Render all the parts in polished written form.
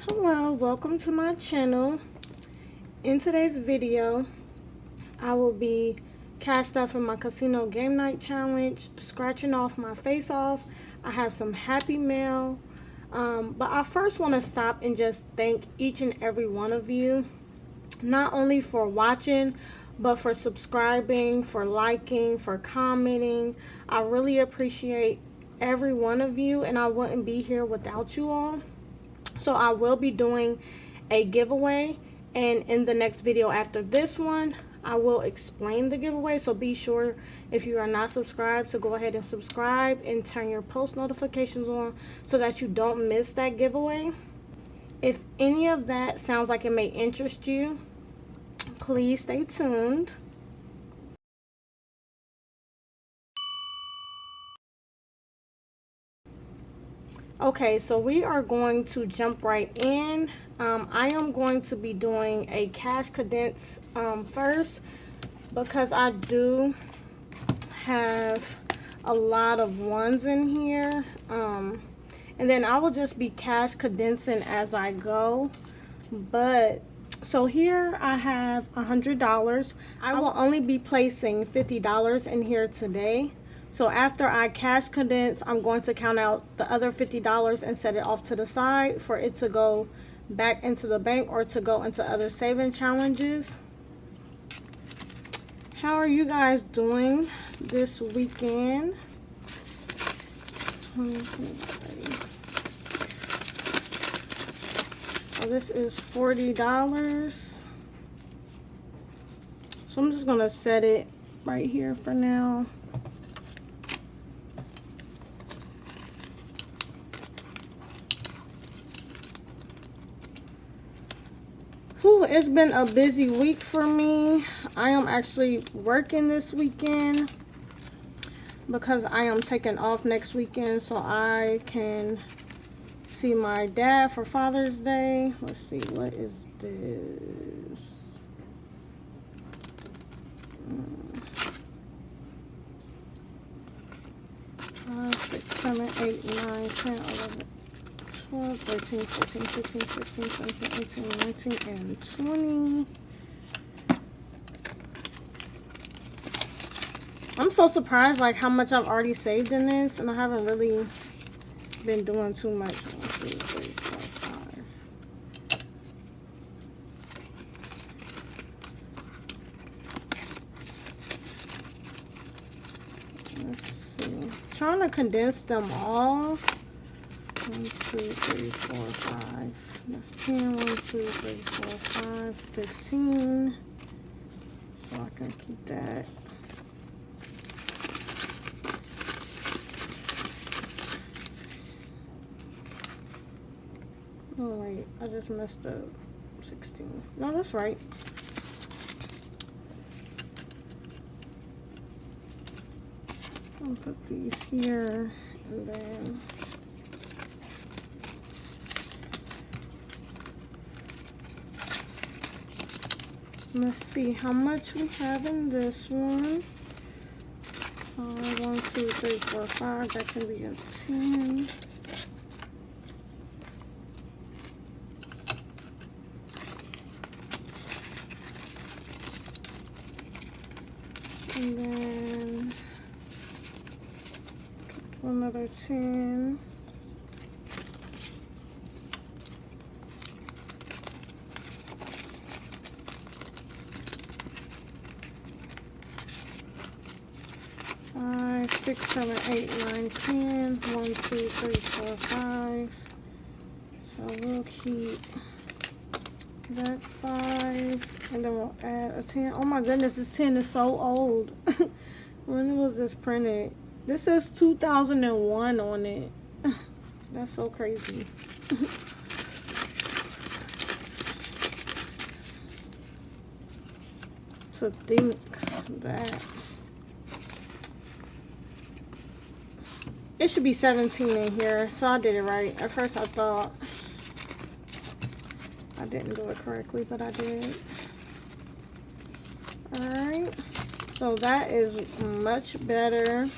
Hello, welcome to my channel. In today's video, I will be cashed off in my casino game night challenge, scratching off my face off. I have some happy mail, but I first want to stop and just thank each and every one of you, not only for watching, but for subscribing, for liking, for commenting. I really appreciate every one of you, and I wouldn't be here without you all. So I will be doing a giveaway, and in the next video after this one I will explain the giveaway. So be sure, if you are not subscribed, to go ahead and subscribe and turn your post notifications on so that you don't miss that giveaway. If any of that sounds like it may interest you, please stay tuned. Okay, so we are going to jump right in. I am going to be doing a cash condense first, because I do have a lot of ones in here, and then I will just be cash condensing as I go. But so here I have $100. I will only be placing $50 in here today. So after I cash condense, I'm going to count out the other $50 and set it off to the side for it to go back into the bank or to go into other saving challenges. How are you guys doing this weekend? 20, 30. So this is $40. So I'm just gonna set it right here for now. It's been a busy week for me. I am actually working this weekend because I am taking off next weekend so I can see my dad for Father's Day. Let's see, what is this? 5, 6, 7, 8, 9, 10, 11. 12, 13, 14, 15, 16, 17, 18, 19, and 20. I'm so surprised like how much I've already saved in this, and I haven't really been doing too much. 1, 2, 3, 4, 5. Let's see. Trying to condense them all. 1, 2, 3, 4, 5. That's 10. 1, 2, 3, 4, 5, 15. So I can keep that. Oh wait, I just messed up. 16. No, that's right. I'll put these here, and then let's see how much we have in this one. 1, 2, 3, 4, 5. That can be a 10. And then another 10. Five, 6, 7, 8, 9, 10. 1, 2, 3, 4, 5. So we'll keep that 5, and then we'll add a 10. Oh my goodness, this 10 is so old. When was this printed? This says 2001 on it. That's so crazy. To think that it should be 17 in here, so I did it right. At first I thought I didn't do it correctly, but I did. Alright, so that is much better.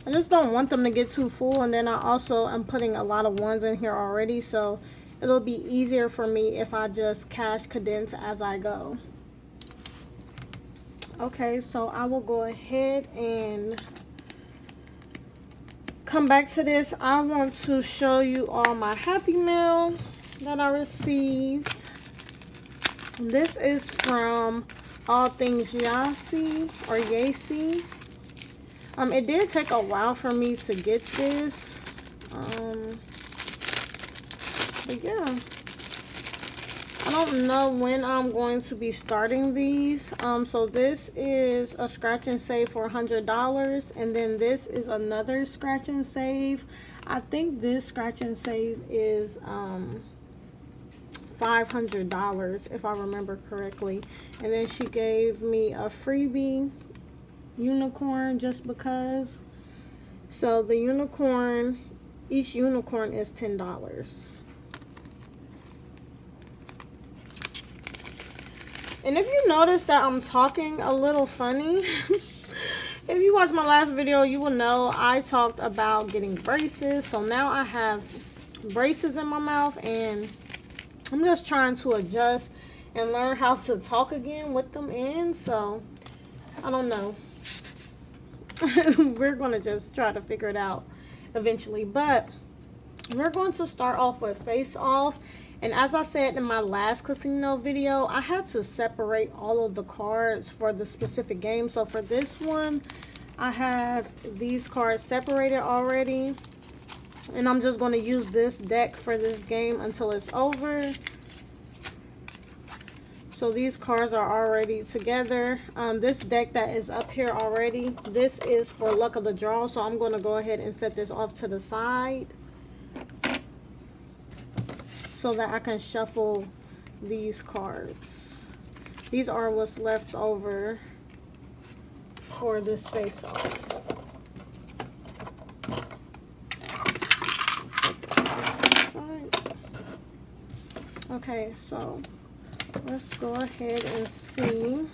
I just don't want them to get too full, and then I also am putting a lot of ones in here already, so it'll be easier for me if I just cash Condense as I go. Okay, so I will go ahead and come back to this. I want to show you all my Happy Mail that I received. This is from All Things Yasi or Yasi. It did take a while for me to get this. But yeah, I don't know when I'm going to be starting these. So this is a scratch and save for $100, and then this is another scratch and save. I think this scratch and save is $500 if I remember correctly. And then she gave me a freebie unicorn just because. So the unicorn, each unicorn is $10. And if you notice that I'm talking a little funny, if you watched my last video, you will know I talked about getting braces. So now I have braces in my mouth, and I'm just trying to adjust and learn how to talk again with them in. So I don't know. We're going to just try to figure it out eventually. But we're going to start off with Face Off. And as I said in my last casino video, I had to separate all of the cards for the specific game. So for this one, I have these cards separated already. And I'm just going to use this deck for this game until it's over. So these cards are already together. This deck that is up here already, this is for luck of the draw. So I'm going to go ahead and set this off to the side, so that I can shuffle these cards. These are what's left over for this face off. Okay, so let's go ahead and see.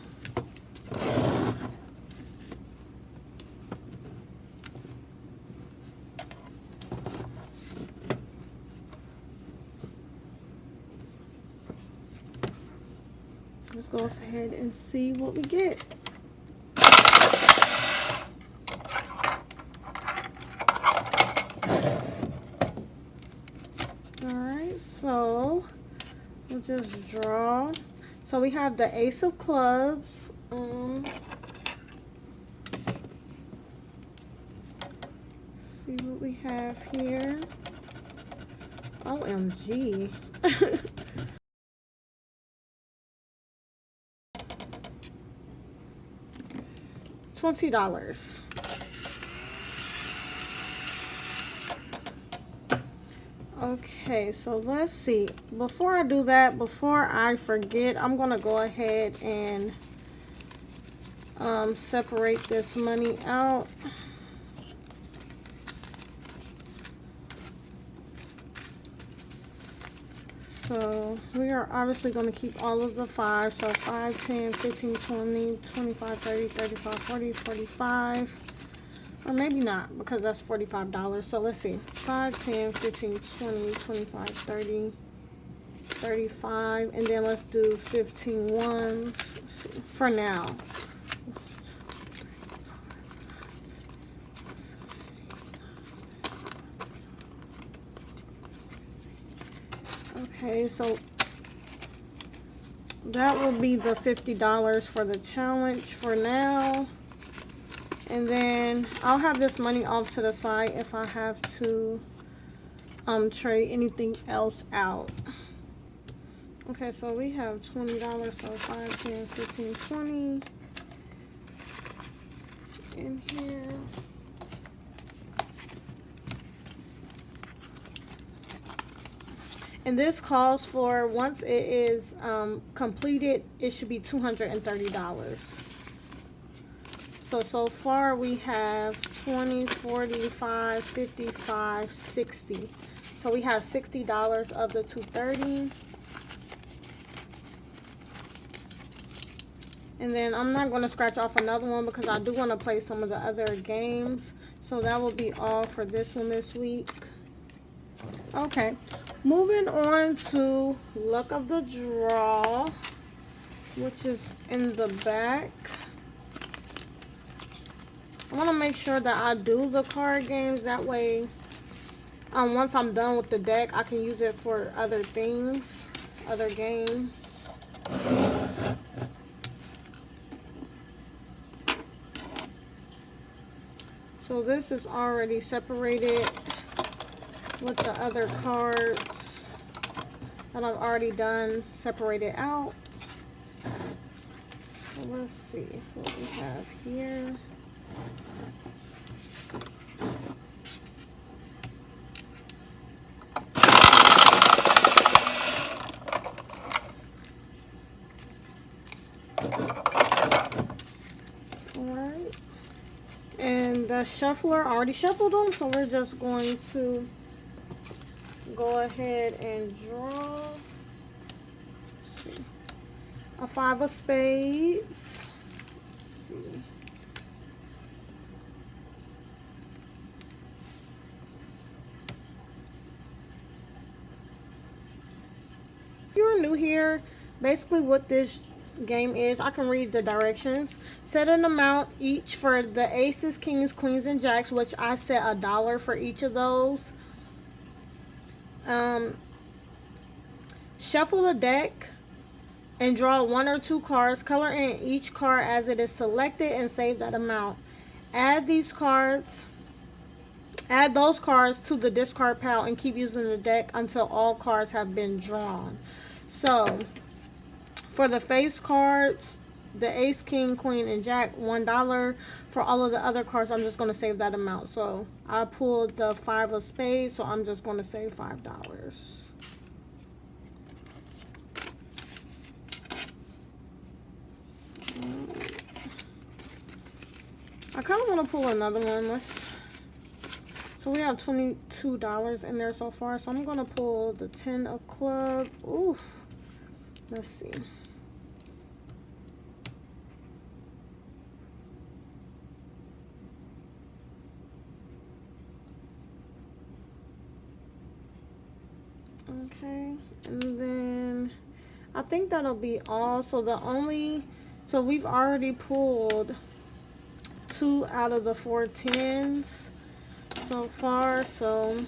Let's go ahead and see what we get. Alright, so we'll just draw. So we have the Ace of Clubs. See what we have here. OMG. $20. Okay, so let's see. Before I do that, before I forget, I'm gonna go ahead and separate this money out. So we are obviously going to keep all of the 5. So 5, 10, 15, 20, 25, 30, 35, 40, 45. Or maybe not, because that's $45. So let's see. 5, 10, 15, 20, 25, 30, 35. And then let's do 15 ones for now. Okay, so that will be the $50 for the challenge for now. And then I'll have this money off to the side if I have to trade anything else out. Okay, so we have $20, so 5, 10, 15, 20 in here. And this calls for, once it is completed, it should be $230. So far we have 20, 45, 55, 60. So we have $60 of the $230. And then I'm not going to scratch off another one because I do want to play some of the other games. So that will be all for this one this week. Okay. Moving on to luck of the draw, which is in the back. I want to make sure that I do the card games. That way, once I'm done with the deck, I can use it for other things, other games. So this is already separated with the other cards that I've already done separated out. So let's see what we have here. Alright. And the shuffler, I already shuffled them, so we're just going to go ahead and draw. Let's see. A 5 of spades. Let's see. If you're new here, basically what this game is, I can read the directions. Set an amount each for the aces, kings, queens, and jacks, which I set $1 for each of those. Shuffle the deck and draw 1 or 2 cards. Color in each card as it is selected and save that amount. Add those cards to the discard pile and keep using the deck until all cards have been drawn. So for the face cards, the ace, king, queen, and jack, $1. For all of the other cards, I'm just going to save that amount. So I pulled the 5 of spades, so I'm just going to save $5. I kind of want to pull another one. So we have $22 in there so far. So I'm going to pull the 10 of club. Ooh. Let's see. Okay. And then I think that'll be all. So we've already pulled 2 out of the 4 10s so far. So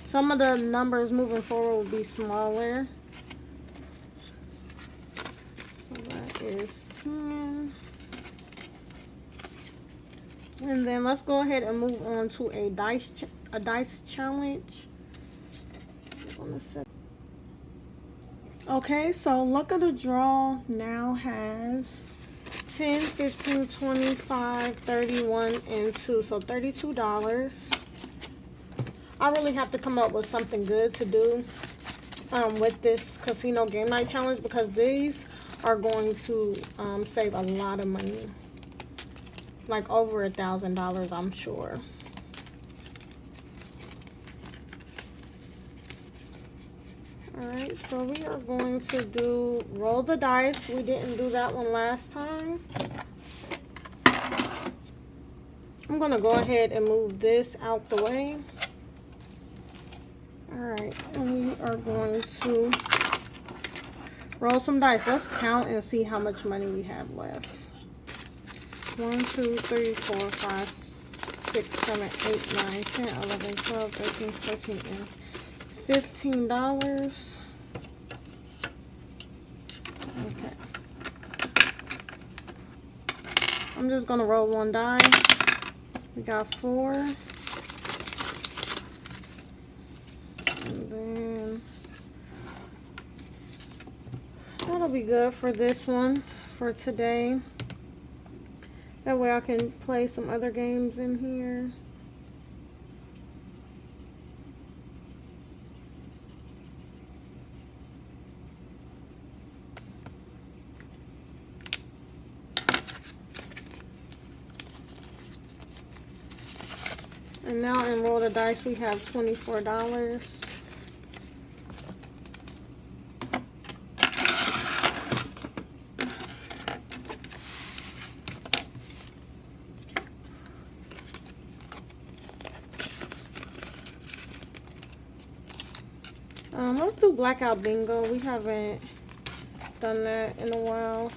some of the numbers moving forward will be smaller. So that is 10. And then let's go ahead and move on to a dice challenge. Okay, so luck of the draw now has 10, 15, 25, 31, and 2. So $32. I really have to come up with something good to do with this casino game night challenge, because these are going to save a lot of money. Like over $1,000, I'm sure. Alright, so we are going to do roll the dice. We didn't do that one last time. I'm going to go ahead and move this out the way. Alright, and we are going to roll some dice. Let's count and see how much money we have left. 1, 2, 3, 4, 5, 6, 7, 8, 9, 10, 11, 12, 13, 14, and $15. Okay. I'm just gonna roll one die. We got 4. And then that'll be good for this one for today. That way I can play some other games in here. And now in roll the dice we have $24. do Blackout Bingo. We haven't done that in a while.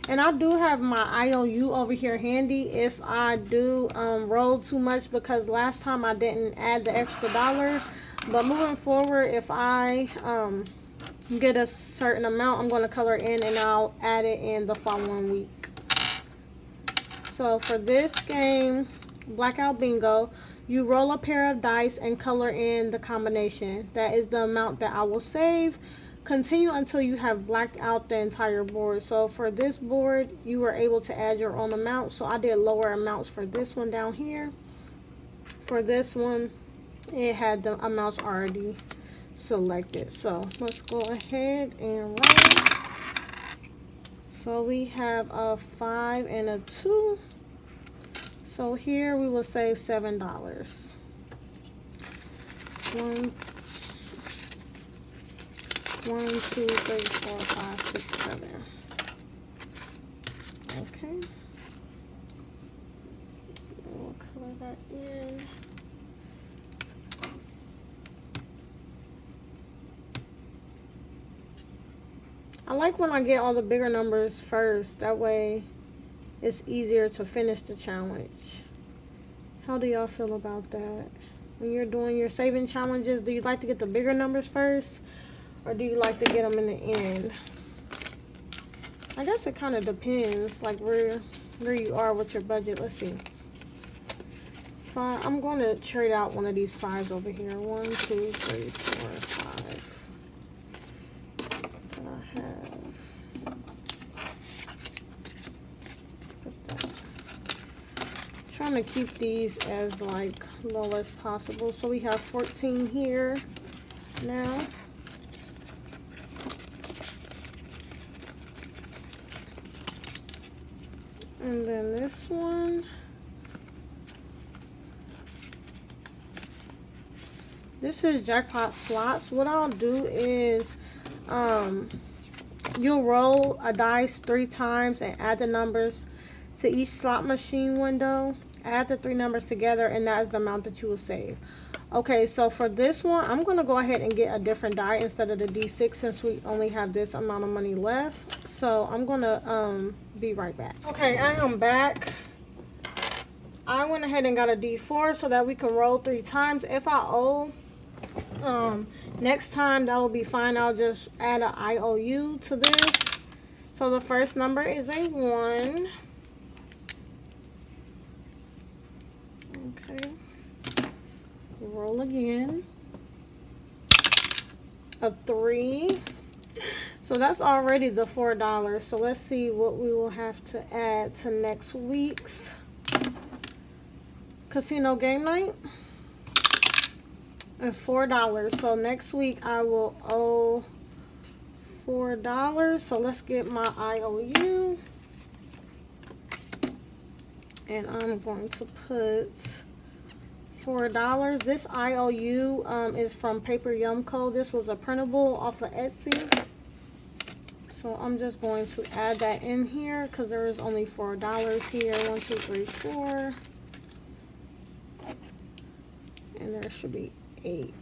And I do have my IOU over here handy if I do roll too much, because last time I didn't add the extra $1. But moving forward, if I get a certain amount, I'm going to color in and I'll add it in the following week. So for this game, Blackout Bingo, you roll a pair of dice and color in the combination. That is the amount that I will save. Continue until you have blacked out the entire board. So for this board, you were able to add your own amount. So I did lower amounts for this one down here. For this one, it had the amounts already selected. So let's go ahead and roll. So we have a 5 and a 2. So here we will save $7. 1, 2, 3, 4, 5, 6, 7. Okay. We'll color that in. I like when I get all the bigger numbers first. That way it's easier to finish the challenge. How do y'all feel about that? When you're doing your saving challenges, do you like to get the bigger numbers first? Or do you like to get them in the end? I guess it kind of depends, like where you are with your budget. Let's see. 5. I'm going to trade out one of these 5s over here. 1, 2, 3, 4, 5. I have. Put that. Trying to keep these as like low as possible. So we have 14 here now. And then this one, this is jackpot slots. What I'll do is you'll roll a dice 3 times and add the numbers to each slot machine window. Add the 3 numbers together, and that is the amount that you will save. Okay, so for this one, I'm going to go ahead and get a different die instead of the D6, since we only have this amount of money left. So I'm going to be right back. Okay, I am back. I went ahead and got a D4 so that we can roll 3 times. If I owe, next time that will be fine. I'll just add an IOU to this. So the first number is a 1. Okay. Roll again. A 3. So that's already the $4. So let's see what we will have to add to next week's casino game night. And $4. So next week I will owe $4. So let's get my IOU. And I'm going to put $4. This IOU is from Paper Yumco. This was a printable off of Etsy. So I'm just going to add that in here because there is only $4 here. 1, 2, 3, 4. And there should be 8.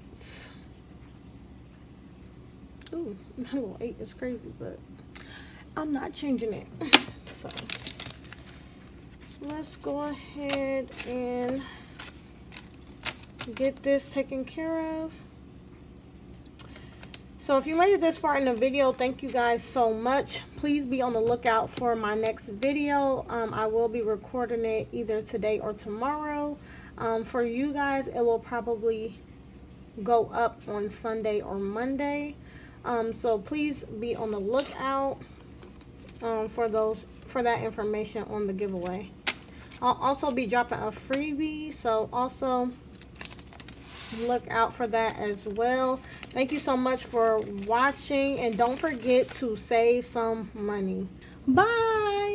Ooh, that little 8 is crazy, but I'm not changing it. So let's go ahead and get this taken care of. So if you made it this far in the video, thank you guys so much. Please be on the lookout for my next video. I will be recording it either today or tomorrow. For you guys, it will probably go up on Sunday or Monday. So please be on the lookout for that information on the giveaway. I'll also be dropping a freebie, so also look out for that as well. Thank you so much for watching, and don't forget to save some money. Bye.